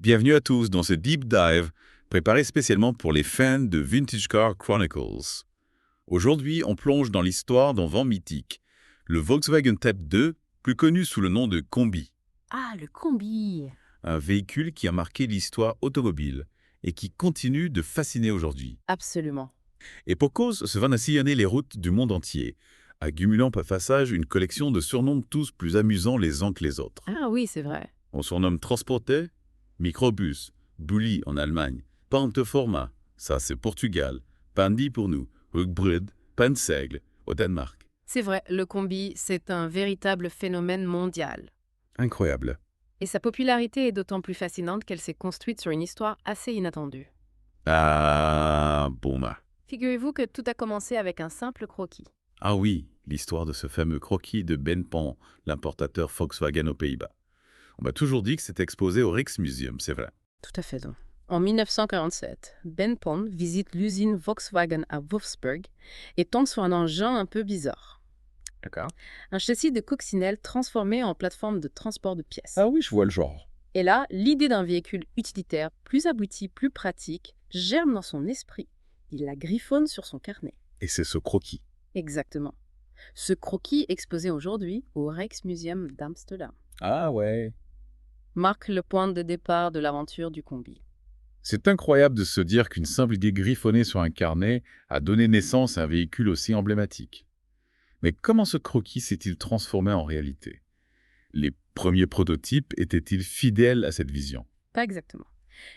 Bienvenue à tous dans ce Deep Dive préparé spécialement pour les fans de Vintage Car Chronicles. Aujourd'hui, on plonge dans l'histoire d'un vent mythique, le Volkswagen Type 2, plus connu sous le nom de Combi. Ah, le combi! Un véhicule qui a marqué l'histoire automobile et qui continue de fasciner aujourd'hui. Absolument. Et pour cause, ce van a sillonné les routes du monde entier, accumulant par passage une collection de surnoms tous plus amusants les uns que les autres. Ah oui, c'est vrai. On surnomme Transporter, Microbus, Bulli en Allemagne, Panteforma, ça c'est Portugal, Pandi pour nous, Rugbrud, Panseigle au Danemark. C'est vrai, le combi, c'est un véritable phénomène mondial. Incroyable. Et sa popularité est d'autant plus fascinante qu'elle s'est construite sur une histoire assez inattendue. Ah, bon. Figurez-vous que tout a commencé avec un simple croquis. Ah oui, l'histoire de ce fameux croquis de Ben Pan, l'importateur Volkswagen aux Pays-Bas. On m'a toujours dit que c'était exposé au Rijksmuseum, c'est vrai. Tout à fait donc. En 1947, Ben Pon visite l'usine Volkswagen à Wolfsburg et tombe sur un engin un peu bizarre. D'accord. Un châssis de coccinelle transformé en plateforme de transport de pièces. Ah oui, je vois le genre. Et là, l'idée d'un véhicule utilitaire plus abouti, plus pratique, germe dans son esprit. Il la griffonne sur son carnet. Et c'est ce croquis. Exactement. Ce croquis, exposé aujourd'hui au Rijksmuseum d'Amsterdam, Ah ouais. marque le point de départ de l'aventure du combi. C'est incroyable de se dire qu'une simple idée griffonnée sur un carnet a donné naissance à un véhicule aussi emblématique. Mais comment ce croquis s'est-il transformé en réalité? Les premiers prototypes étaient-ils fidèles à cette vision? Pas exactement.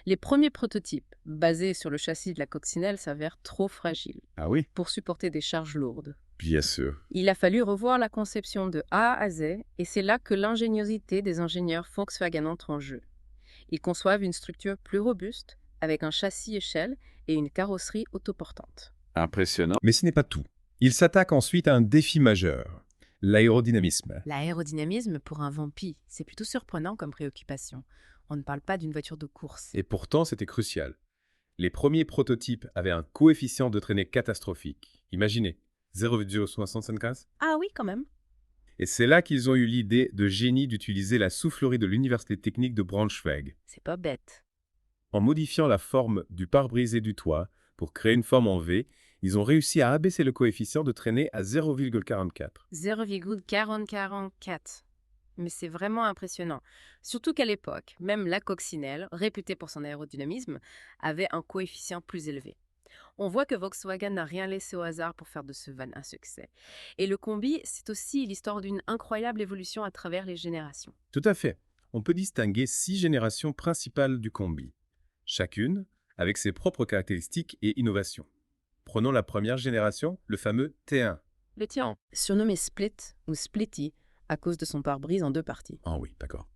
Les premiers prototypes, basés sur le châssis de la coccinelle, s'avèrent trop fragiles Ah oui? pour supporter des charges lourdes. Bien sûr. Il a fallu revoir la conception de A à Z, et c'est là que l'ingéniosité des ingénieurs Volkswagen entre en jeu. Ils conçoivent une structure plus robuste, avec un châssis échelle et une carrosserie autoportante. Impressionnant. Mais ce n'est pas tout. Il s'attaque ensuite à un défi majeur, l'aérodynamisme. L'aérodynamisme pour un Vampi, c'est plutôt surprenant comme préoccupation. On ne parle pas d'une voiture de course. Et pourtant, c'était crucial. Les premiers prototypes avaient un coefficient de traînée catastrophique. Imaginez, 0,75. Ah oui, quand même. Et c'est là qu'ils ont eu l'idée de génie d'utiliser la soufflerie de l'Université technique de Braunschweig. C'est pas bête. En modifiant la forme du pare-brise et du toit pour créer une forme en V, ils ont réussi à abaisser le coefficient de traînée à 0,44. 0,4044. Mais c'est vraiment impressionnant. Surtout qu'à l'époque, même la coccinelle, réputée pour son aérodynamisme, avait un coefficient plus élevé. On voit que Volkswagen n'a rien laissé au hasard pour faire de ce van un succès. Et le combi, c'est aussi l'histoire d'une incroyable évolution à travers les générations. Tout à fait. On peut distinguer 6 générations principales du combi, chacune avec ses propres caractéristiques et innovations. Prenons la première génération, le fameux T1. Le tien, surnommé Split ou Splitty, à cause de son pare-brise en deux parties. Ah oui, d'accord.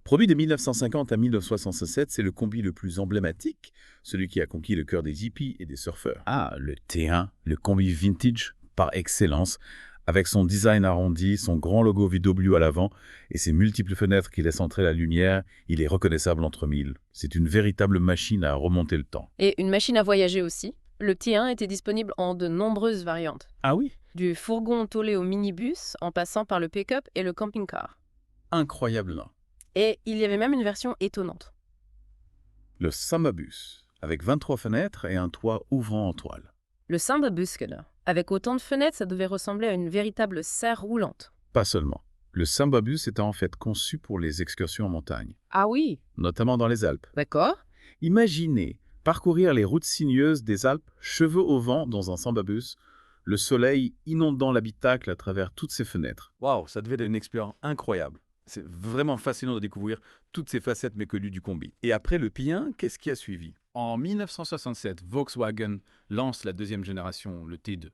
Produit de 1950 à 1967, c'est le combi le plus emblématique, celui qui a conquis le cœur des hippies et des surfeurs. Ah, le T1, le combi vintage par excellence, avec son design arrondi, son grand logo VW à l'avant et ses multiples fenêtres qui laissent entrer la lumière, il est reconnaissable entre mille. C'est une véritable machine à remonter le temps. Et une machine à voyager aussi. Le T1 était disponible en de nombreuses variantes. Ah oui? Du fourgon tôlé au minibus, en passant par le pick-up et le camping-car. Incroyablement. Et il y avait même une version étonnante. Le Sambabus, avec 23 fenêtres et un toit ouvrant en toile. Le Sambabusken. Avec autant de fenêtres, ça devait ressembler à une véritable serre roulante. Pas seulement. Le Sambabus était en fait conçu pour les excursions en montagne, Ah oui, notamment dans les Alpes. d'accord. Imaginez parcourir les routes sinueuses des Alpes, cheveux au vent dans un Sambabus, le soleil inondant l'habitacle à travers toutes ses fenêtres. Waouh, ça devait être une expérience incroyable. C'est vraiment fascinant de découvrir toutes ces facettes méconnues du combi. Et après le P1, qu'est-ce qui a suivi? En 1967, Volkswagen lance la deuxième génération, le T2,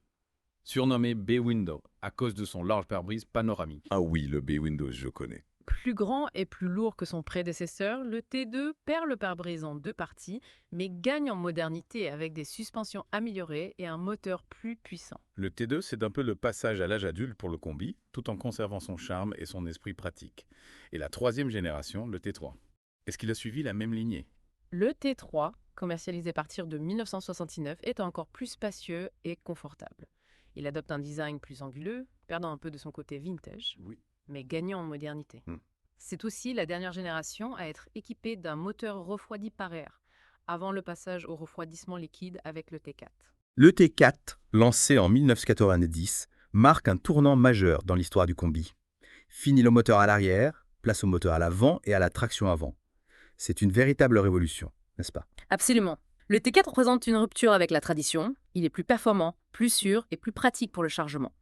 surnommé B-Window à cause de son large pare-brise panoramique. Ah oui, le B-Windows, je connais. Plus grand et plus lourd que son prédécesseur, le T2 perd le pare-brise en deux parties, mais gagne en modernité avec des suspensions améliorées et un moteur plus puissant. Le T2, c'est un peu le passage à l'âge adulte pour le combi, tout en conservant son charme et son esprit pratique. Et la troisième génération, le T3. Est-ce qu'il a suivi la même lignée? Le T3, commercialisé à partir de 1969, est encore plus spacieux et confortable. Il adopte un design plus anguleux, perdant un peu de son côté vintage, Oui. mais gagnant en modernité. C'est aussi la dernière génération à être équipée d'un moteur refroidi par air, avant le passage au refroidissement liquide avec le T4. Le T4, lancé en 1990, marque un tournant majeur dans l'histoire du combi. Fini le moteur à l'arrière, place au moteur à l'avant et à la traction avant. C'est une véritable révolution, n'est-ce pas? Absolument. Le T4 représente une rupture avec la tradition. Il est plus performant, plus sûr et plus pratique pour le chargement.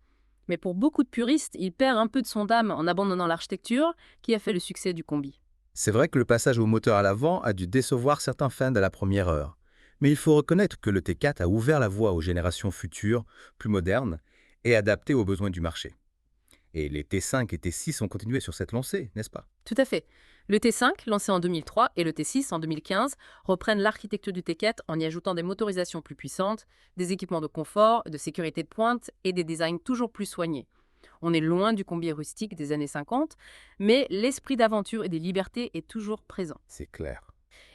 Mais pour beaucoup de puristes, il perd un peu de son âme en abandonnant l'architecture qui a fait le succès du combi. C'est vrai que le passage au moteur à l'avant a dû décevoir certains fans à la première heure. Mais il faut reconnaître que le T4 a ouvert la voie aux générations futures, plus modernes et adaptées aux besoins du marché. Et les T5 et T6 ont continué sur cette lancée, n'est-ce pas? Tout à fait. Le T5, lancé en 2003, et le T6 en 2015 reprennent l'architecture du T4 en y ajoutant des motorisations plus puissantes, des équipements de confort, de sécurité de pointe et des designs toujours plus soignés. On est loin du combi rustique des années 50, mais l'esprit d'aventure et des libertés est toujours présent. C'est clair.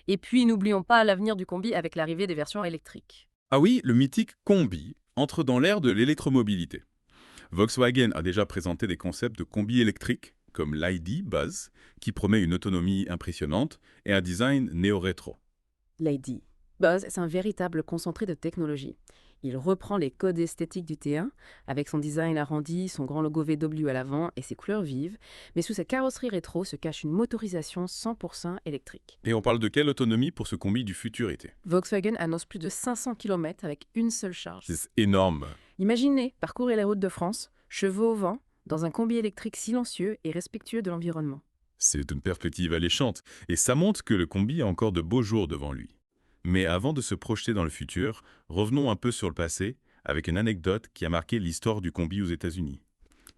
Et puis, n'oublions pas l'avenir du combi avec l'arrivée des versions électriques. Ah oui, le mythique combi entre dans l'ère de l'électromobilité. Volkswagen a déjà présenté des concepts de combi électrique, comme l'ID Buzz, qui promet une autonomie impressionnante, et un design néo-rétro. L'ID Buzz, c'est un véritable concentré de technologie. Il reprend les codes esthétiques du T1, avec son design arrondi, son grand logo VW à l'avant et ses couleurs vives, mais sous sa carrosserie rétro se cache une motorisation 100% électrique. Et on parle de quelle autonomie pour ce combi du futur été? Volkswagen annonce plus de 500 km avec une seule charge. C'est énorme. Imaginez parcourir les routes de France, chevaux au vent, dans un combi électrique silencieux et respectueux de l'environnement. C'est une perspective alléchante, et ça montre que le combi a encore de beaux jours devant lui. Mais avant de se projeter dans le futur, revenons un peu sur le passé, avec une anecdote qui a marqué l'histoire du combi aux États-Unis.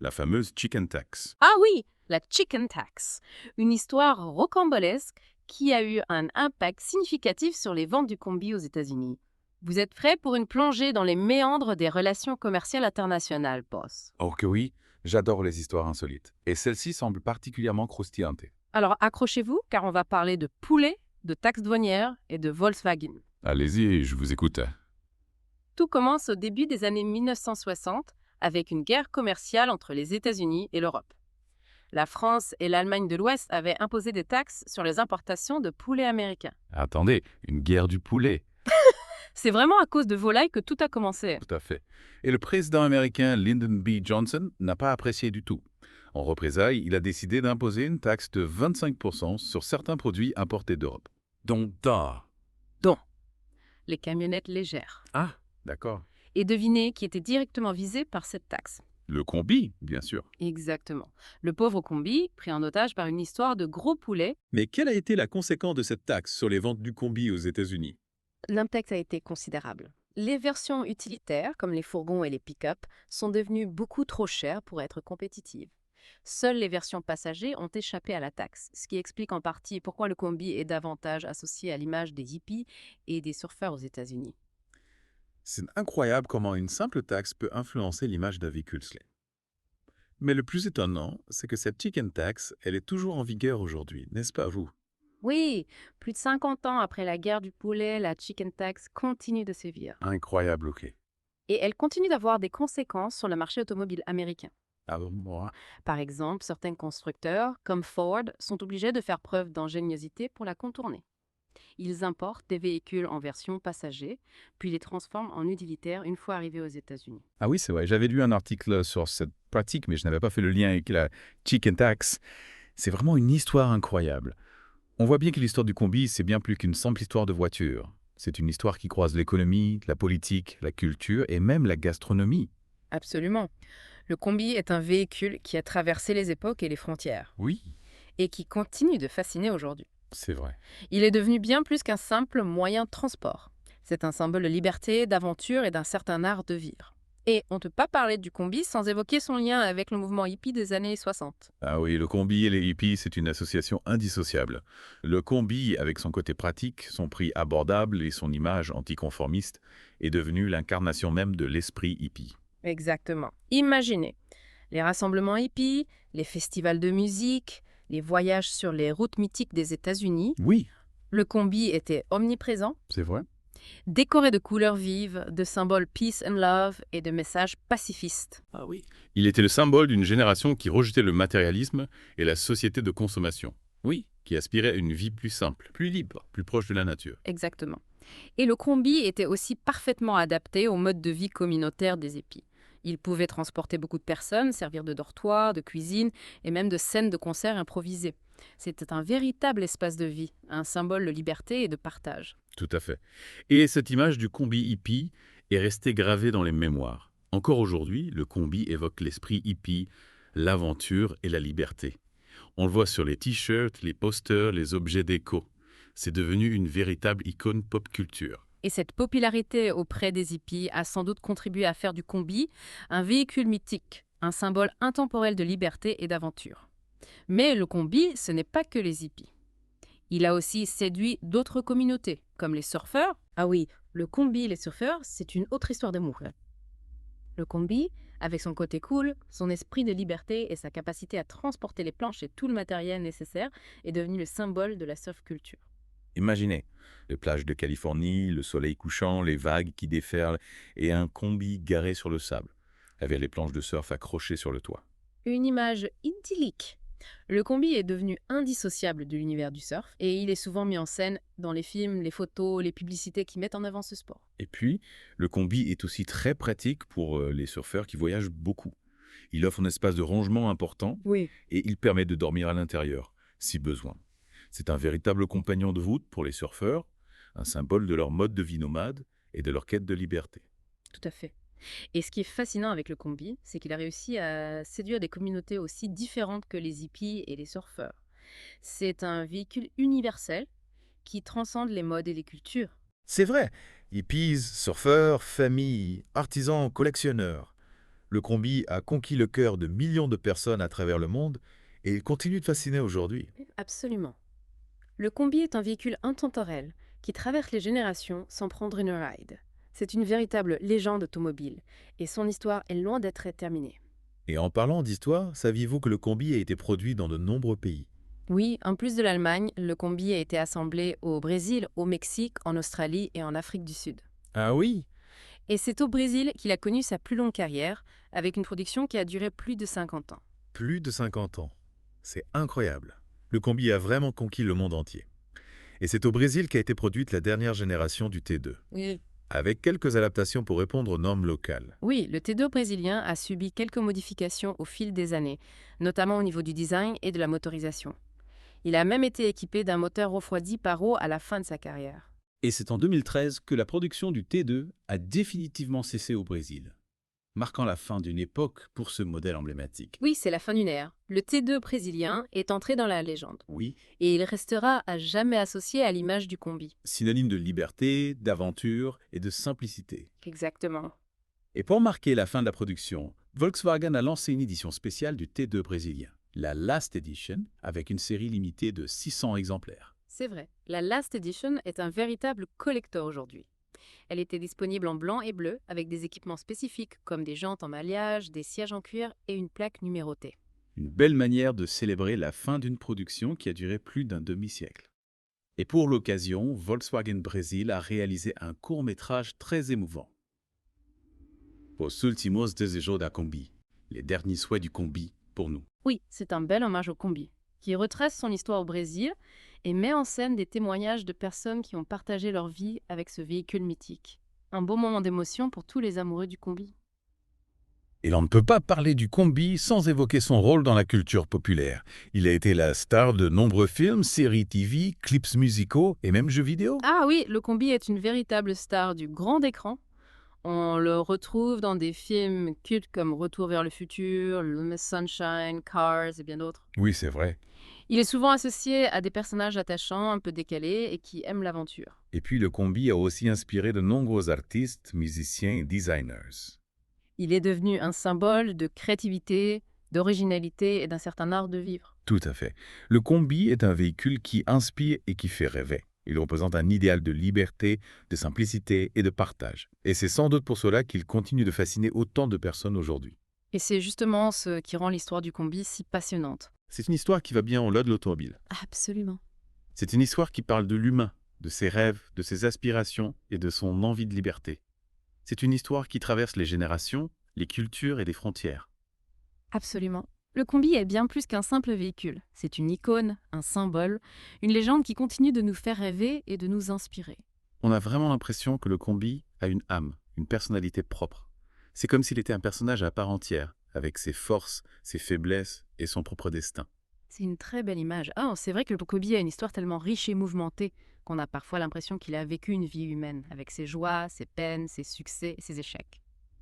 La fameuse Chicken Tax. Ah oui, la Chicken Tax. Une histoire rocambolesque qui a eu un impact significatif sur les ventes du combi aux États-Unis. Vous êtes prêts pour une plongée dans les méandres des relations commerciales internationales, boss? Oh que oui, j'adore les histoires insolites. Et celle-ci semble particulièrement croustillante. Alors accrochez-vous, car on va parler de poulet, de taxes douanières et de Volkswagen. Allez-y, je vous écoute. Tout commence au début des années 1960 avec une guerre commerciale entre les États-Unis et l'Europe. La France et l'Allemagne de l'Ouest avaient imposé des taxes sur les importations de poulets américains. Attendez, une guerre du poulet. C'est vraiment à cause de volailles que tout a commencé. Tout à fait. Et le président américain Lyndon B. Johnson n'a pas apprécié du tout. En représailles, il a décidé d'imposer une taxe de 25% sur certains produits importés d'Europe. Donc, Les camionnettes légères. Ah, d'accord. Et devinez qui était directement visé par cette taxe. Le combi, bien sûr. Exactement. Le pauvre combi, pris en otage par une histoire de gros poulets. Mais quelle a été la conséquence de cette taxe sur les ventes du combi aux États-Unis? L'impact a été considérable. Les versions utilitaires, comme les fourgons et les pick-up, sont devenues beaucoup trop chères pour être compétitives. Seules les versions passagers ont échappé à la taxe, ce qui explique en partie pourquoi le combi est davantage associé à l'image des hippies et des surfeurs aux États-Unis. C'est incroyable comment une simple taxe peut influencer l'image d'un véhicule slim. Mais le plus étonnant, c'est que cette chicken tax, elle est toujours en vigueur aujourd'hui, n'est-ce pas vous? Oui, plus de 50 ans après la guerre du poulet, la chicken tax continue de sévir. Incroyable, ok. Et elle continue d'avoir des conséquences sur le marché automobile américain. Alors moi, Par exemple, certains constructeurs, comme Ford, sont obligés de faire preuve d'ingéniosité pour la contourner. Ils importent des véhicules en version passager, puis les transforment en utilitaires une fois arrivés aux États-Unis. ah oui, c'est vrai, j'avais lu un article sur cette pratique, mais je n'avais pas fait le lien avec la chicken tax. C'est vraiment une histoire incroyable. On voit bien que l'histoire du combi, c'est bien plus qu'une simple histoire de voiture. C'est une histoire qui croise l'économie, la politique, la culture et même la gastronomie. Absolument. Le combi est un véhicule qui a traversé les époques et les frontières, Oui, et qui continue de fasciner aujourd'hui. c'est vrai. Il est devenu bien plus qu'un simple moyen de transport. C'est un symbole de liberté, d'aventure et d'un certain art de vivre. Et on ne peut pas parler du combi sans évoquer son lien avec le mouvement hippie des années 60. Ah oui, le combi et les hippies, c'est une association indissociable. Le combi, avec son côté pratique, son prix abordable et son image anticonformiste, est devenu l'incarnation même de l'esprit hippie. Exactement. Imaginez les rassemblements hippies, les festivals de musique, les voyages sur les routes mythiques des États-Unis. Oui, Le combi était omniprésent. c'est vrai. Décoré de couleurs vives, de symboles peace and love et de messages pacifistes. Ah oui. Il était le symbole d'une génération qui rejetait le matérialisme et la société de consommation. Oui, Qui aspirait à une vie plus simple, plus libre. plus proche de la nature. Exactement. Et le combi était aussi parfaitement adapté au mode de vie communautaire des épis. Il pouvait transporter beaucoup de personnes, servir de dortoir, de cuisine et même de scène de concert improvisée. C'était un véritable espace de vie, un symbole de liberté et de partage. Tout à fait. Et cette image du combi hippie est restée gravée dans les mémoires. Encore aujourd'hui, le combi évoque l'esprit hippie, l'aventure et la liberté. On le voit sur les t-shirts, les posters, les objets déco. C'est devenu une véritable icône pop culture. Et cette popularité auprès des hippies a sans doute contribué à faire du combi un véhicule mythique, un symbole intemporel de liberté et d'aventure. Mais le combi, ce n'est pas que les hippies. Il a aussi séduit d'autres communautés, comme les surfeurs. Ah oui, le combi et les surfeurs, c'est une autre histoire d'amour. Le combi, avec son côté cool, son esprit de liberté et sa capacité à transporter les planches et tout le matériel nécessaire, est devenu le symbole de la surf culture. Imaginez, les plages de Californie, le soleil couchant, les vagues qui déferlent et un combi garé sur le sable, avec les planches de surf accrochées sur le toit. Une image idyllique. Le combi est devenu indissociable de l'univers du surf et il est souvent mis en scène dans les films, les photos, les publicités qui mettent en avant ce sport. Et puis, le combi est aussi très pratique pour les surfeurs qui voyagent beaucoup. Il offre un espace de rangement important Oui. et il permet de dormir à l'intérieur, si besoin. C'est un véritable compagnon de voûte pour les surfeurs, un symbole de leur mode de vie nomade et de leur quête de liberté. Tout à fait. Et ce qui est fascinant avec le combi, c'est qu'il a réussi à séduire des communautés aussi différentes que les hippies et les surfeurs. C'est un véhicule universel qui transcende les modes et les cultures. C'est vrai, hippies, surfeurs, familles, artisans, collectionneurs. Le combi a conquis le cœur de millions de personnes à travers le monde et il continue de fasciner aujourd'hui. Absolument. Le combi est un véhicule intemporel qui traverse les générations sans prendre une ride. C'est une véritable légende automobile et son histoire est loin d'être terminée. Et en parlant d'histoire, saviez-vous que le combi a été produit dans de nombreux pays? Oui, en plus de l'Allemagne, le combi a été assemblé au Brésil, au Mexique, en Australie et en Afrique du Sud. Ah oui? Et c'est au Brésil qu'il a connu sa plus longue carrière, avec une production qui a duré plus de 50 ans. Plus de 50 ans. C'est incroyable. Le combi a vraiment conquis le monde entier. Et c'est au Brésil qu'a été produite la dernière génération du T2, Oui. avec quelques adaptations pour répondre aux normes locales. Oui, le T2 brésilien a subi quelques modifications au fil des années, notamment au niveau du design et de la motorisation. Il a même été équipé d'un moteur refroidi par eau à la fin de sa carrière. Et c'est en 2013 que la production du T2 a définitivement cessé au Brésil, marquant la fin d'une époque pour ce modèle emblématique. Oui, c'est la fin d'une ère. Le T2 brésilien est entré dans la légende. Oui, Et il restera à jamais associé à l'image du combi. Synonyme de liberté, d'aventure et de simplicité. Exactement. Et pour marquer la fin de la production, Volkswagen a lancé une édition spéciale du T2 brésilien, la Last Edition, avec une série limitée de 600 exemplaires. C'est vrai. La Last Edition est un véritable collector aujourd'hui. Elle était disponible en blanc et bleu avec des équipements spécifiques comme des jantes en maillage, des sièges en cuir et une plaque numérotée. Une belle manière de célébrer la fin d'une production qui a duré plus d'un demi-siècle. Et pour l'occasion, Volkswagen Brésil a réalisé un court-métrage très émouvant. Os últimos desejos da combi, les derniers souhaits du combi pour nous. Oui, c'est un bel hommage au combi, qui retrace son histoire au Brésil et met en scène des témoignages de personnes qui ont partagé leur vie avec ce véhicule mythique. Un beau moment d'émotion pour tous les amoureux du combi. et l'on ne peut pas parler du combi sans évoquer son rôle dans la culture populaire. Il a été la star de nombreux films, séries TV, clips musicaux et même jeux vidéo. Ah oui, le combi est une véritable star du grand écran. On le retrouve dans des films cultes comme Retour vers le futur, Miss Sunshine, Cars et bien d'autres. Oui, c'est vrai. Il est souvent associé à des personnages attachants, un peu décalés et qui aiment l'aventure. Et puis le combi a aussi inspiré de nombreux artistes, musiciens et designers. Il est devenu un symbole de créativité, d'originalité et d'un certain art de vivre. Tout à fait. Le combi est un véhicule qui inspire et qui fait rêver. Il représente un idéal de liberté, de simplicité et de partage. Et c'est sans doute pour cela qu'il continue de fasciner autant de personnes aujourd'hui. Et c'est justement ce qui rend l'histoire du combi si passionnante. C'est une histoire qui va bien au-delà de l'automobile. Absolument. C'est une histoire qui parle de l'humain, de ses rêves, de ses aspirations et de son envie de liberté. C'est une histoire qui traverse les générations, les cultures et les frontières. Absolument. Le combi est bien plus qu'un simple véhicule. C'est une icône, un symbole, une légende qui continue de nous faire rêver et de nous inspirer. On a vraiment l'impression que le combi a une âme, une personnalité propre. C'est comme s'il était un personnage à part entière, avec ses forces, ses faiblesses et son propre destin. C'est une très belle image. Ah, c'est vrai que le combi a une histoire tellement riche et mouvementée qu'on a parfois l'impression qu'il a vécu une vie humaine, avec ses joies, ses peines, ses succès et ses échecs.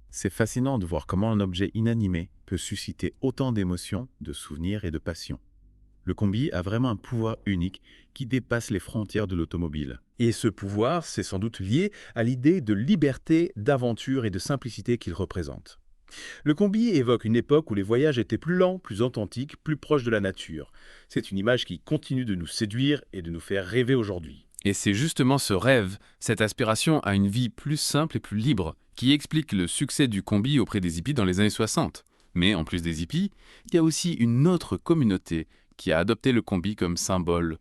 C'est fascinant de voir comment un objet inanimé peut susciter autant d'émotions, de souvenirs et de passions. Le combi a vraiment un pouvoir unique qui dépasse les frontières de l'automobile. Et ce pouvoir, c'est sans doute lié à l'idée de liberté, d'aventure et de simplicité qu'il représente. Le combi évoque une époque où les voyages étaient plus lents, plus authentiques, plus proches de la nature. C'est une image qui continue de nous séduire et de nous faire rêver aujourd'hui. Et c'est justement ce rêve, cette aspiration à une vie plus simple et plus libre, qui explique le succès du combi auprès des hippies dans les années 60. Mais en plus des hippies, il y a aussi une autre communauté qui a adopté le combi comme symbole.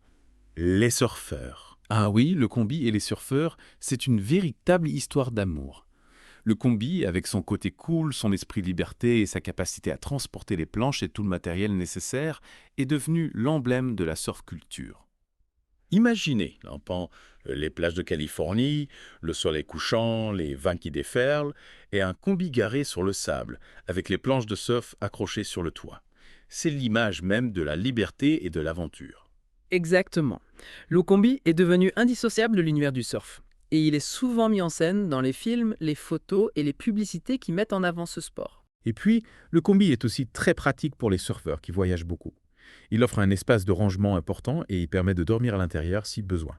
Les surfeurs. Ah oui, le combi et les surfeurs, c'est une véritable histoire d'amour. Le combi, avec son côté cool, son esprit liberté et sa capacité à transporter les planches et tout le matériel nécessaire, est devenu l'emblème de la surf culture. Imaginez, les plages de Californie, le soleil couchant, les vents qui déferlent, et un combi garé sur le sable, avec les planches de surf accrochées sur le toit. C'est l'image même de la liberté et de l'aventure. Exactement. Le combi est devenu indissociable de l'univers du surf. Et il est souvent mis en scène dans les films, les photos et les publicités qui mettent en avant ce sport. Et puis, le combi est aussi très pratique pour les surfeurs qui voyagent beaucoup. Il offre un espace de rangement important et il permet de dormir à l'intérieur si besoin.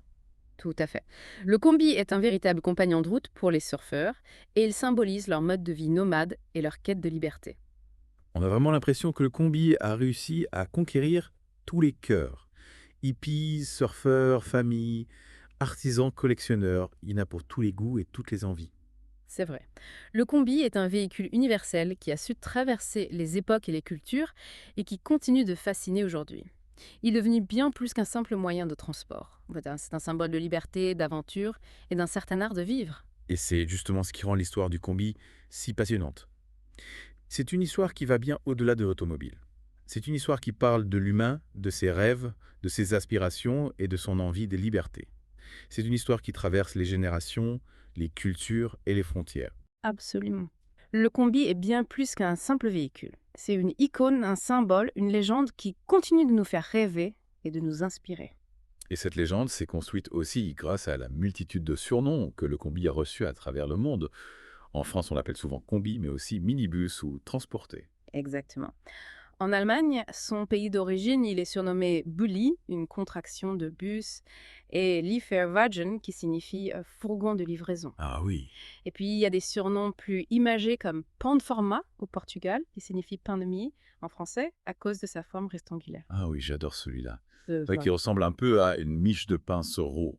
Tout à fait. Le combi est un véritable compagnon de route pour les surfeurs et il symbolise leur mode de vie nomade et leur quête de liberté. On a vraiment l'impression que le combi a réussi à conquérir tous les cœurs. Hippies, surfeurs, familles, artisans, collectionneurs, il y en a pour tous les goûts et toutes les envies. C'est vrai. Le combi est un véhicule universel qui a su traverser les époques et les cultures et qui continue de fasciner aujourd'hui. Il est devenu bien plus qu'un simple moyen de transport. C'est un symbole de liberté, d'aventure et d'un certain art de vivre. Et c'est justement ce qui rend l'histoire du combi si passionnante. C'est une histoire qui va bien au-delà de l'automobile. C'est une histoire qui parle de l'humain, de ses rêves, de ses aspirations et de son envie de liberté. C'est une histoire qui traverse les générations, les cultures et les frontières. Absolument. Le combi est bien plus qu'un simple véhicule. C'est une icône, un symbole, une légende qui continue de nous faire rêver et de nous inspirer. Et cette légende s'est construite aussi grâce à la multitude de surnoms que le combi a reçus à travers le monde. En France, on l'appelle souvent combi, mais aussi minibus ou transporté. Exactement. En Allemagne, son pays d'origine, il est surnommé Bulli, une contraction de bus, et Lieferwagen, qui signifie fourgon de livraison. Ah oui. Et puis, il y a des surnoms plus imagés comme pan de format au Portugal, qui signifie pain de mie en français, à cause de sa forme rectangulaire. Ah oui, j'adore celui-là. C'est C'est vrai qu'il ressemble un peu à une miche de pain sur roue.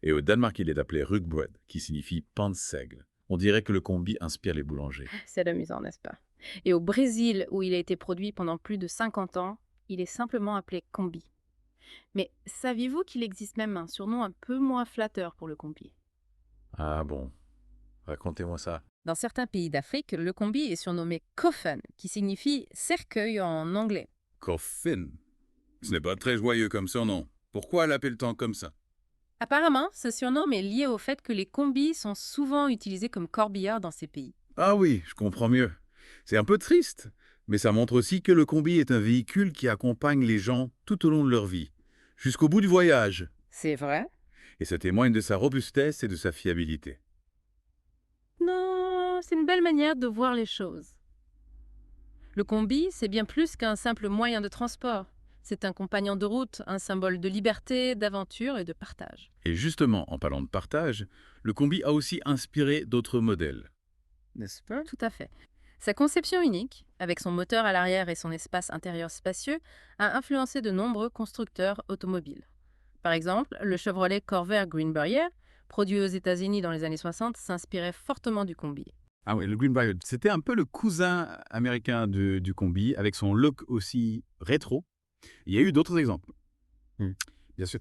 Et au Danemark, il est appelé rugbrød, qui signifie pain de seigle. On dirait que le combi inspire les boulangers. C'est amusant, n'est-ce pas? Et au Brésil, où il a été produit pendant plus de 50 ans, il est simplement appelé combi. Mais saviez-vous qu'il existe même un surnom un peu moins flatteur pour le combi? Ah bon, racontez-moi ça. Dans certains pays d'Afrique, le combi est surnommé coffin, qui signifie cercueil en anglais. Coffin. Ce n'est pas très joyeux comme surnom. Pourquoi l'appelle-t-on comme ça? Apparemment, ce surnom est lié au fait que les combis sont souvent utilisés comme corbillards dans ces pays. Ah oui, je comprends mieux. C'est un peu triste, mais ça montre aussi que le combi est un véhicule qui accompagne les gens tout au long de leur vie, jusqu'au bout du voyage. C'est vrai? Et ça témoigne de sa robustesse et de sa fiabilité. Non, c'est une belle manière de voir les choses. Le combi, c'est bien plus qu'un simple moyen de transport. C'est un compagnon de route, un symbole de liberté, d'aventure et de partage. Et justement, en parlant de partage, le combi a aussi inspiré d'autres modèles. N'est-ce pas? Tout à fait. Sa conception unique, avec son moteur à l'arrière et son espace intérieur spacieux, a influencé de nombreux constructeurs automobiles. Par exemple, le Chevrolet Corvair Greenbrier, produit aux États-Unis dans les années 60, s'inspirait fortement du combi. Ah oui, le Greenbrier, c'était un peu le cousin américain du combi, avec son look aussi rétro. Il y a eu d'autres exemples. Bien sûr.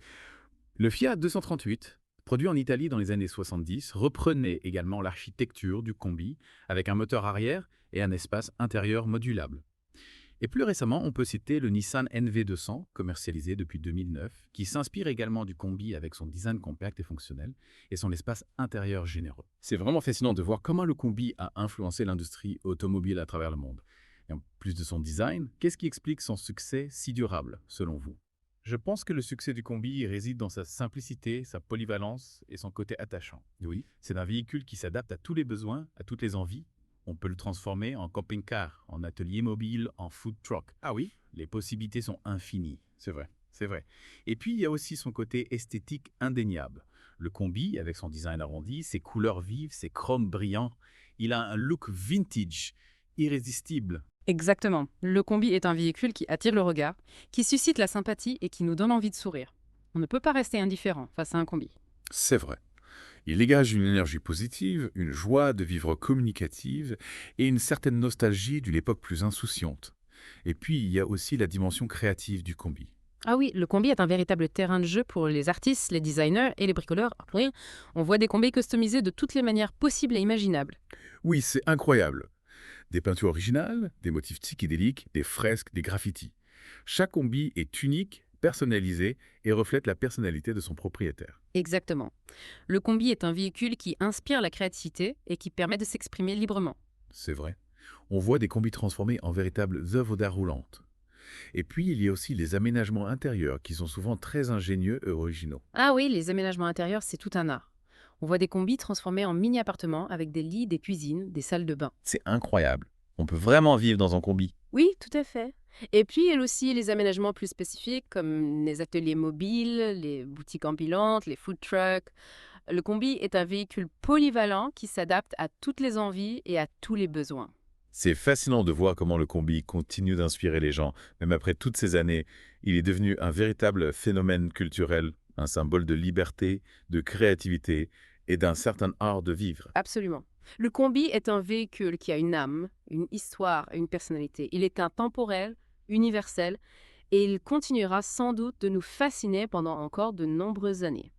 Le Fiat 238 Produit en Italie dans les années 70, reprenait également l'architecture du combi avec un moteur arrière et un espace intérieur modulable. Et plus récemment, on peut citer le Nissan NV200, commercialisé depuis 2009, qui s'inspire également du combi avec son design compact et fonctionnel et son espace intérieur généreux. C'est vraiment fascinant de voir comment le combi a influencé l'industrie automobile à travers le monde. Et en plus de son design, qu'est-ce qui explique son succès si durable, selon vous? Je pense que le succès du combi réside dans sa simplicité, sa polyvalence et son côté attachant. Oui. C'est un véhicule qui s'adapte à tous les besoins, à toutes les envies. On peut le transformer en camping-car, en atelier mobile, en food truck. Ah oui? Les possibilités sont infinies. C'est vrai, c'est vrai. Et puis, il y a aussi son côté esthétique indéniable. Le combi, avec son design arrondi, ses couleurs vives, ses chromes brillants, il a un look vintage, irrésistible. Exactement. Le combi est un véhicule qui attire le regard, qui suscite la sympathie et qui nous donne envie de sourire. On ne peut pas rester indifférent face à un combi. C'est vrai. Il dégage une énergie positive, une joie de vivre communicative et une certaine nostalgie d'une époque plus insouciante. Et puis, il y a aussi la dimension créative du combi. Ah oui, le combi est un véritable terrain de jeu pour les artistes, les designers et les bricoleurs. Oui, on voit des combis customisés de toutes les manières possibles et imaginables. Oui, c'est incroyable. Des peintures originales, des motifs psychédéliques, des fresques, des graffitis. Chaque combi est unique, personnalisé et reflète la personnalité de son propriétaire. Exactement. Le combi est un véhicule qui inspire la créativité et qui permet de s'exprimer librement. C'est vrai. On voit des combis transformés en véritables œuvres d'art roulantes. Et puis, il y a aussi les aménagements intérieurs qui sont souvent très ingénieux et originaux. Ah oui, les aménagements intérieurs, c'est tout un art. On voit des combis transformés en mini-appartements avec des lits, des cuisines, des salles de bain. C'est incroyable. On peut vraiment vivre dans un combi. Oui, tout à fait. Et puis, il y a aussi les aménagements plus spécifiques comme les ateliers mobiles, les boutiques ambulantes, les food trucks. Le combi est un véhicule polyvalent qui s'adapte à toutes les envies et à tous les besoins. C'est fascinant de voir comment le combi continue d'inspirer les gens. Même après toutes ces années, il est devenu un véritable phénomène culturel, un symbole de liberté, de créativité et d'un certain art de vivre. Absolument. Le combi est un véhicule qui a une âme, une histoire et une personnalité. Il est intemporel, universel, et il continuera sans doute de nous fasciner pendant encore de nombreuses années.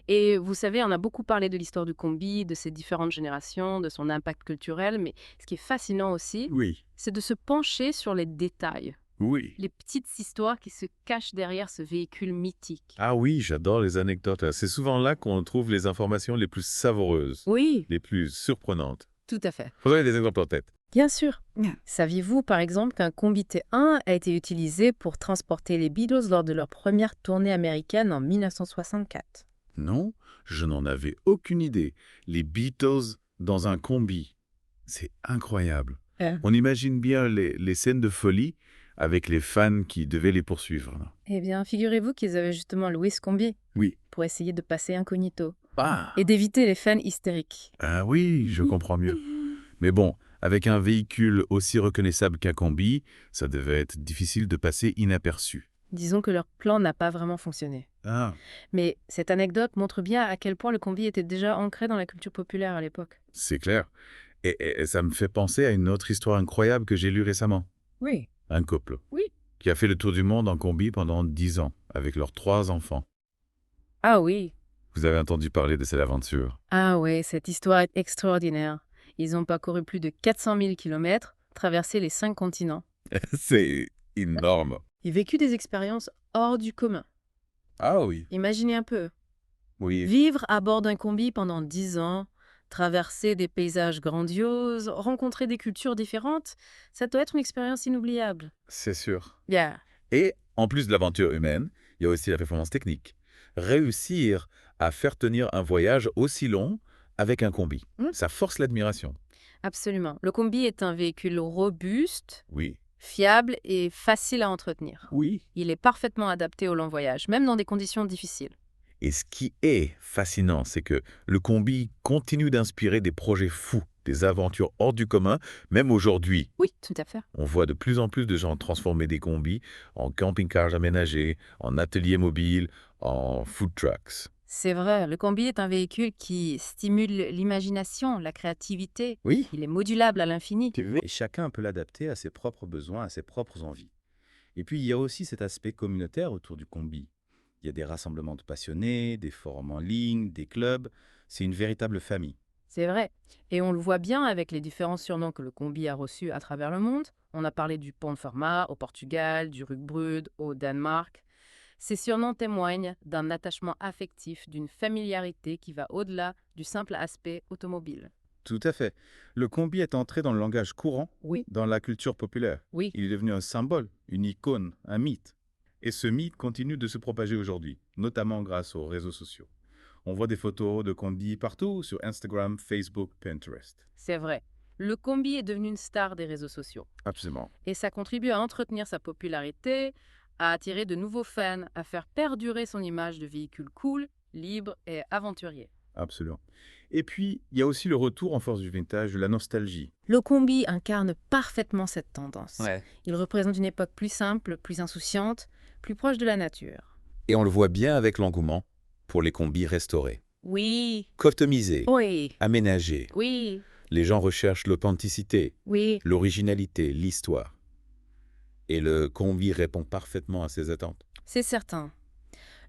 Et vous savez, on a beaucoup parlé de l'histoire du combi, de ses différentes générations, de son impact culturel, mais ce qui est fascinant aussi, Oui, c'est de se pencher sur les détails, oui. les petites histoires qui se cachent derrière ce véhicule mythique. Ah oui, j'adore les anecdotes. C'est souvent là qu'on trouve les informations les plus savoureuses, Oui, les plus surprenantes. tout à fait. Vous avez des exemples en tête? Bien sûr. Saviez-vous, par exemple, qu'un combi T1 a été utilisé pour transporter les Beatles lors de leur première tournée américaine en 1964? Non, je n'en avais aucune idée. Les Beatles dans un combi. C'est incroyable. On imagine bien les scènes de folie avec les fans qui devaient les poursuivre. Eh bien, figurez-vous qu'ils avaient justement loué ce combi Oui. pour essayer de passer incognito Ah, et d'éviter les fans hystériques. ah oui, je comprends mieux. Mais bon, avec un véhicule aussi reconnaissable qu'un combi, ça devait être difficile de passer inaperçu. Disons que leur plan n'a pas vraiment fonctionné. Ah, Mais cette anecdote montre bien à quel point le combi était déjà ancré dans la culture populaire à l'époque. c'est clair. Et ça me fait penser à une autre histoire incroyable que j'ai lue récemment. Oui. Un couple. Oui. Qui a fait le tour du monde en combi pendant 10 ans, avec leurs 3 enfants. Ah oui. Vous avez entendu parler de cette aventure? Ah ouais, cette histoire est extraordinaire. Ils ont parcouru plus de 400 000 kilomètres, traversé les 5 continents. C'est énorme. Et vécu des expériences hors du commun. Ah oui. Imaginez un peu. Oui. Vivre à bord d'un combi pendant 10 ans, traverser des paysages grandioses, rencontrer des cultures différentes, ça doit être une expérience inoubliable. C'est sûr. Yeah. Et en plus de l'aventure humaine, il y a aussi la performance technique. Réussir à faire tenir un voyage aussi long avec un combi, ça force l'admiration. Absolument. Le combi est un véhicule robuste, Oui. fiable et facile à entretenir. Oui. Il est parfaitement adapté au long voyage, même dans des conditions difficiles. Et ce qui est fascinant, c'est que le combi continue d'inspirer des projets fous, des aventures hors du commun, même aujourd'hui. Oui, tout à fait. On voit de plus en plus de gens transformer des combis en camping-cars aménagés, en ateliers mobiles, en food trucks. C'est vrai, le combi est un véhicule qui stimule l'imagination, la créativité. Oui. Il est modulable à l'infini. Et chacun peut l'adapter à ses propres besoins, à ses propres envies. Et puis, il y a aussi cet aspect communautaire autour du combi. Il Il y a des rassemblements de passionnés, des forums en ligne, des clubs. C'est une véritable famille. C'est vrai. Et on le voit bien avec les différents surnoms que le combi a reçus à travers le monde. On a parlé du pont de Fermat au Portugal, du Rugbrud au Danemark. Ces surnoms témoignent d'un attachement affectif, d'une familiarité qui va au-delà du simple aspect automobile. Tout à fait. Le combi est entré dans le langage courant, Oui, dans la culture populaire. oui. Il est devenu un symbole, une icône, un mythe. Et ce mythe continue de se propager aujourd'hui, notamment grâce aux réseaux sociaux. On voit des photos de combi partout, sur Instagram, Facebook, Pinterest. C'est vrai. Le combi est devenu une star des réseaux sociaux. Absolument. Et ça contribue à entretenir sa popularité, à attirer de nouveaux fans, à faire perdurer son image de véhicule cool, libre et aventurier. Absolument. Et puis, il y a aussi le retour en force du vintage, de la nostalgie. Le combi incarne parfaitement cette tendance. Ouais. Il représente une époque plus simple, plus insouciante, plus proche de la nature. Et on le voit bien avec l'engouement pour les combis restaurés. Oui, Customisés, oui, aménagés. oui, Les gens recherchent l'authenticité, oui. l'originalité, l'histoire. Et le combi répond parfaitement à ces attentes. C'est certain.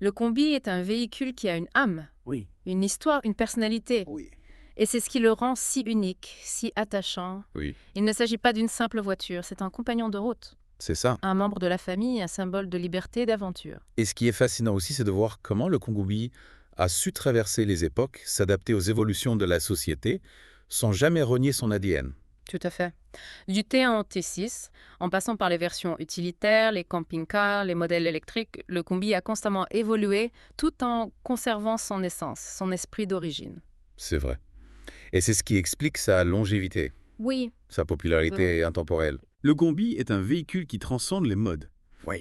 Le combi est un véhicule qui a une âme, Oui. une histoire, une personnalité. Oui. Et c'est ce qui le rend si unique, si attachant. Oui. Il ne s'agit pas d'une simple voiture, c'est un compagnon de route, C'est ça. un membre de la famille, un symbole de liberté et d'aventure. Et ce qui est fascinant aussi, c'est de voir comment le combi a su traverser les époques, s'adapter aux évolutions de la société, sans jamais renier son ADN. Tout à fait. Du T1 au T6, en passant par les versions utilitaires, les camping-cars, les modèles électriques, le combi a constamment évolué tout en conservant son essence, son esprit d'origine. C'est vrai. Et c'est ce qui explique sa longévité, Oui, sa popularité intemporelle. Le combi est un véhicule qui transcende les modes,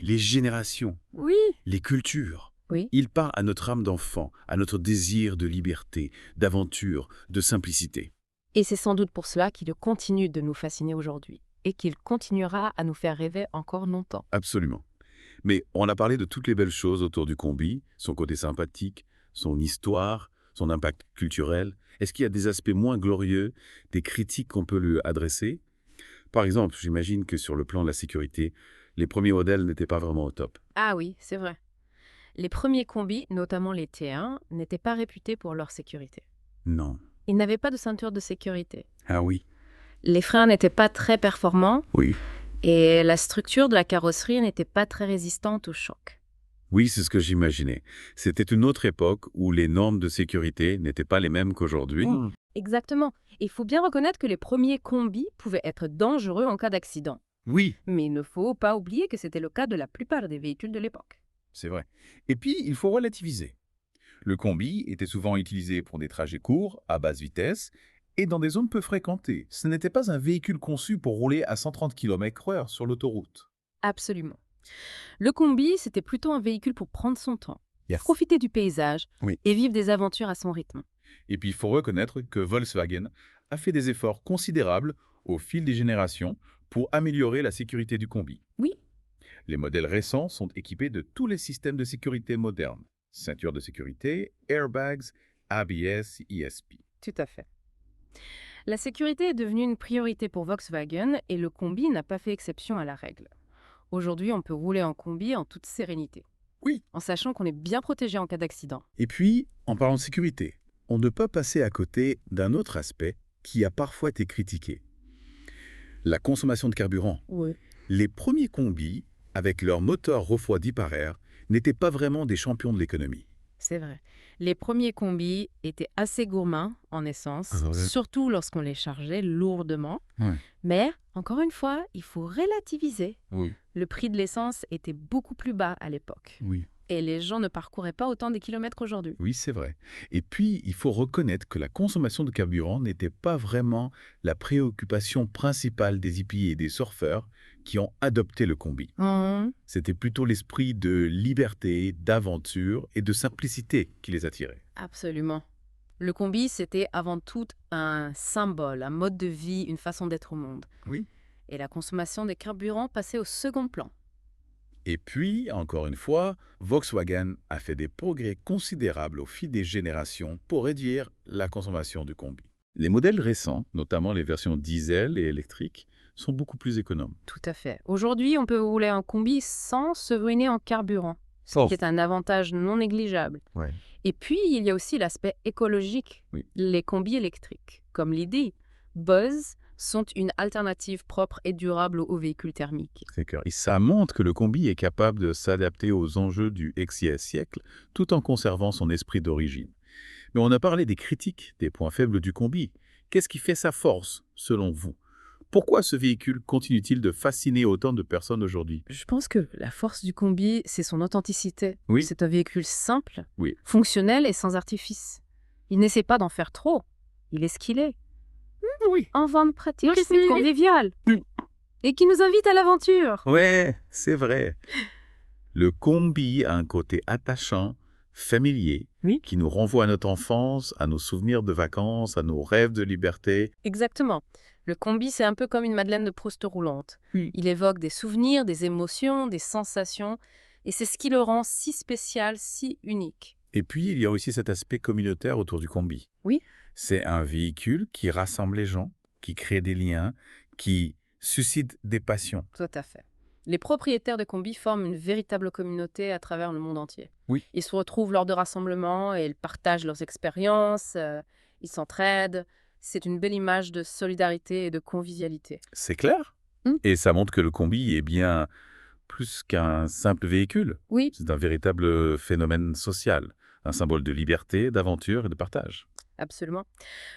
les générations, oui, les cultures. Oui. Il parle à notre âme d'enfant, à notre désir de liberté, d'aventure, de simplicité. Et c'est sans doute pour cela qu'il continue de nous fasciner aujourd'hui et qu'il continuera à nous faire rêver encore longtemps. Absolument. Mais on a parlé de toutes les belles choses autour du combi, son côté sympathique, son histoire, son impact culturel. Est-ce qu'il y a des aspects moins glorieux, des critiques qu'on peut lui adresser? Par exemple, j'imagine que sur le plan de la sécurité, les premiers modèles n'étaient pas vraiment au top. Ah oui, c'est vrai. Les premiers combis, notamment les T1, n'étaient pas réputés pour leur sécurité. Non. Ils n'avaient pas de ceinture de sécurité. Ah oui. Les freins n'étaient pas très performants Oui. et la structure de la carrosserie n'était pas très résistante au choc. Oui, c'est ce que j'imaginais. C'était une autre époque où les normes de sécurité n'étaient pas les mêmes qu'aujourd'hui. Exactement. Il faut bien reconnaître que les premiers combis pouvaient être dangereux en cas d'accident. Oui, Mais il ne faut pas oublier que c'était le cas de la plupart des véhicules de l'époque. C'est vrai. Et puis, il faut relativiser. Le combi était souvent utilisé pour des trajets courts, à basse vitesse, et dans des zones peu fréquentées. Ce n'était pas un véhicule conçu pour rouler à 130 km/h sur l'autoroute. Absolument. Le combi, c'était plutôt un véhicule pour prendre son temps, profiter du paysage Oui. et vivre des aventures à son rythme. Et puis, il faut reconnaître que Volkswagen a fait des efforts considérables au fil des générations pour améliorer la sécurité du combi. Oui. Les modèles récents sont équipés de tous les systèmes de sécurité modernes. Ceinture de sécurité, airbags, ABS, ESP. Tout à fait. La sécurité est devenue une priorité pour Volkswagen et le combi n'a pas fait exception à la règle. Aujourd'hui, on peut rouler en combi en toute sérénité. Oui. En sachant qu'on est bien protégé en cas d'accident. Et puis, en parlant de sécurité, on ne peut passer à côté d'un autre aspect qui a parfois été critiqué. La consommation de carburant. Oui. Les premiers combis, avec leur moteur refroidi par air, n'étaient pas vraiment des champions de l'économie. C'est vrai. Les premiers combis étaient assez gourmands en essence, surtout lorsqu'on les chargeait lourdement. Ouais. Mais, encore une fois, il faut relativiser. Oui. Le prix de l'essence était beaucoup plus bas à l'époque. Oui. Et les gens ne parcouraient pas autant de kilomètres qu'aujourd'hui. Oui, c'est vrai. Et puis, il faut reconnaître que la consommation de carburant n'était pas vraiment la préoccupation principale des hippies et des surfeurs qui ont adopté le combi. C'était plutôt l'esprit de liberté, d'aventure et de simplicité qui les attirait. Absolument. Le combi, c'était avant tout un symbole, un mode de vie, une façon d'être au monde. Oui. Et la consommation des carburants passait au second plan. Et puis, encore une fois, Volkswagen a fait des progrès considérables au fil des générations pour réduire la consommation du combi. Les modèles récents, notamment les versions diesel et électriques, sont beaucoup plus économes. Tout à fait. Aujourd'hui, on peut rouler en combi sans se ruiner en carburant. ce qui est un avantage non négligeable. Ouais. Et puis, il y a aussi l'aspect écologique. Oui. Les combis électriques, comme l'idée, Buzz, sont une alternative propre et durable aux véhicules thermiques. C'est clair. Et ça montre que le combi est capable de s'adapter aux enjeux du XIe siècle tout en conservant son esprit d'origine. Mais on a parlé des critiques, des points faibles du combi. Qu'est-ce qui fait sa force, selon vous? Pourquoi ce véhicule continue-t-il de fasciner autant de personnes aujourd'hui? Je pense que la force du combi, c'est son authenticité. Oui. C'est un véhicule simple, Oui. fonctionnel et sans artifice. Il n'essaie pas d'en faire trop. Il est ce qu'il est. Oui. En vente pratique, Merci. convivial. Et qui nous invite à l'aventure. Ouais, c'est vrai. Le combi a un côté attachant, familier, Oui. qui nous renvoie à notre enfance, à nos souvenirs de vacances, à nos rêves de liberté. Exactement. Le combi, c'est un peu comme une Madeleine de Proust roulante. Oui. Il évoque des souvenirs, des émotions, des sensations. Et c'est ce qui le rend si spécial, si unique. Et puis, il y a aussi cet aspect communautaire autour du combi. Oui. C'est un véhicule qui rassemble les gens, qui crée des liens, qui suscite des passions. Tout à fait. Les propriétaires de combi forment une véritable communauté à travers le monde entier. Oui. Ils se retrouvent lors de rassemblements et ils partagent leurs expériences, ils s'entraident. C'est une belle image de solidarité et de convivialité. C'est clair. Et ça montre que le combi est bien plus qu'un simple véhicule. Oui, C'est un véritable phénomène social, un symbole de liberté, d'aventure et de partage. absolument.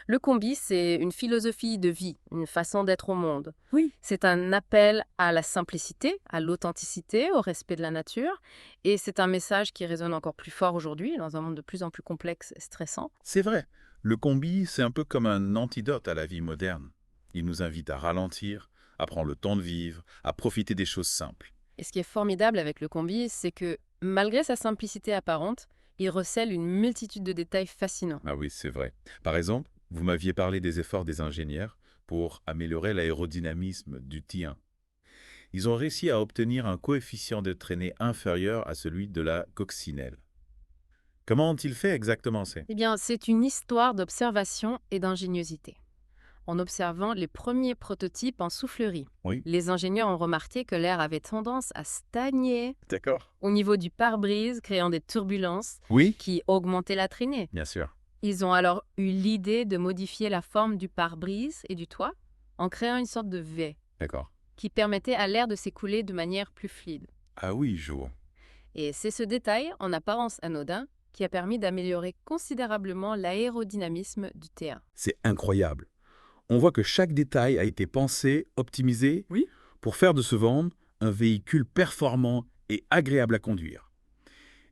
Le combi, c'est une philosophie de vie, une façon d'être au monde. Oui. C'est un appel à la simplicité, à l'authenticité, au respect de la nature. Et c'est un message qui résonne encore plus fort aujourd'hui, dans un monde de plus en plus complexe et stressant. C'est vrai. Le combi, c'est un peu comme un antidote à la vie moderne. Il nous invite à ralentir, à prendre le temps de vivre, à profiter des choses simples. Et ce qui est formidable avec le combi, c'est que malgré sa simplicité apparente, il recèle une multitude de détails fascinants. Ah oui, c'est vrai. Par exemple, vous m'aviez parlé des efforts des ingénieurs pour améliorer l'aérodynamisme du T1. Ils ont réussi à obtenir un coefficient de traînée inférieur à celui de la coccinelle. Comment ont-ils fait exactement ça? Eh bien, c'est une histoire d'observation et d'ingéniosité. En observant les premiers prototypes en soufflerie, Oui. les ingénieurs ont remarqué que l'air avait tendance à stagner D'accord. au niveau du pare-brise, créant des turbulences Oui, qui augmentaient la traînée. bien sûr. Ils ont alors eu l'idée de modifier la forme du pare-brise et du toit en créant une sorte de V D'accord. qui permettait à l'air de s'écouler de manière plus fluide. Ah oui, je vois. Et c'est ce détail, en apparence anodin, qui a permis d'améliorer considérablement l'aérodynamisme du T1. C'est incroyable. On voit que chaque détail a été pensé, optimisé, Oui. pour faire de ce van un véhicule performant et agréable à conduire.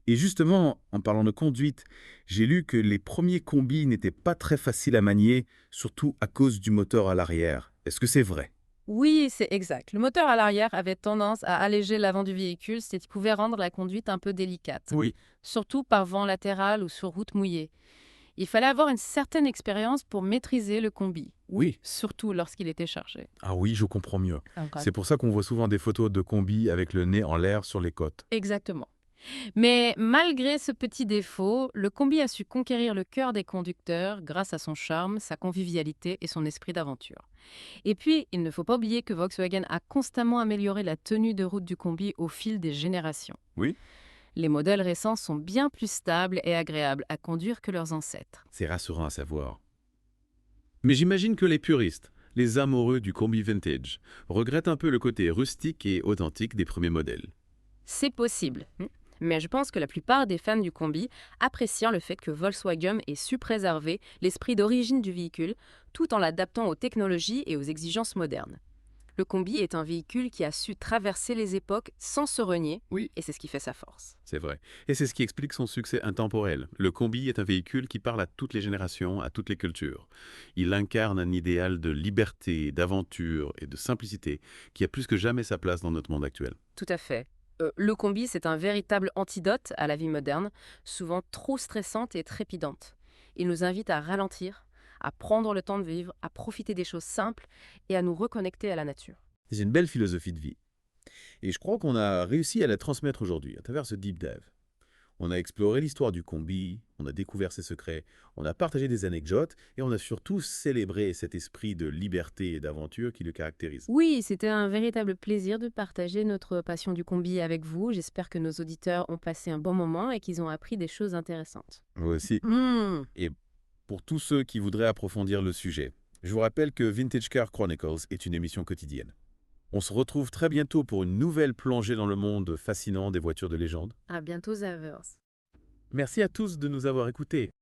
Et justement, en parlant de conduite, j'ai lu que les premiers combis n'étaient pas très faciles à manier, surtout à cause du moteur à l'arrière. Est-ce que c'est vrai? Oui, c'est exact. Le moteur à l'arrière avait tendance à alléger l'avant du véhicule, ce qui pouvait rendre la conduite un peu délicate, Oui. surtout par vent latéral ou sur route mouillée. Il fallait avoir une certaine expérience pour maîtriser le combi, Oui. surtout lorsqu'il était chargé. Ah oui, je comprends mieux. C'est pour ça qu'on voit souvent des photos de combi avec le nez en l'air sur les côtes. Exactement. Mais malgré ce petit défaut, le combi a su conquérir le cœur des conducteurs grâce à son charme, sa convivialité et son esprit d'aventure. Et puis, il ne faut pas oublier que Volkswagen a constamment amélioré la tenue de route du combi au fil des générations. Oui. Les modèles récents sont bien plus stables et agréables à conduire que leurs ancêtres. C'est rassurant à savoir. Mais j'imagine que les puristes, les amoureux du combi vintage, regrettent un peu le côté rustique et authentique des premiers modèles. C'est possible. Mais je pense que la plupart des fans du combi apprécient le fait que Volkswagen ait su préserver l'esprit d'origine du véhicule tout en l'adaptant aux technologies et aux exigences modernes. Le combi est un véhicule qui a su traverser les époques sans se renier, Oui. et c'est ce qui fait sa force. C'est vrai. Et c'est ce qui explique son succès intemporel. Le combi est un véhicule qui parle à toutes les générations, à toutes les cultures. Il incarne un idéal de liberté, d'aventure et de simplicité qui a plus que jamais sa place dans notre monde actuel. Tout à fait. Le combi, c'est un véritable antidote à la vie moderne, souvent trop stressante et trépidante. Il nous invite à ralentir, à prendre le temps de vivre, à profiter des choses simples et à nous reconnecter à la nature. C'est une belle philosophie de vie. Et je crois qu'on a réussi à la transmettre aujourd'hui à travers ce deep dive. On a exploré l'histoire du combi, on a découvert ses secrets, on a partagé des anecdotes et on a surtout célébré cet esprit de liberté et d'aventure qui le caractérise. Oui, c'était un véritable plaisir de partager notre passion du combi avec vous. J'espère que nos auditeurs ont passé un bon moment et qu'ils ont appris des choses intéressantes. Moi aussi. Hmm. Et pour tous ceux qui voudraient approfondir le sujet, je vous rappelle que Vintage Car Chronicles est une émission quotidienne. On se retrouve très bientôt pour une nouvelle plongée dans le monde fascinant des voitures de légende. À bientôt, Zavers. Merci à tous de nous avoir écoutés.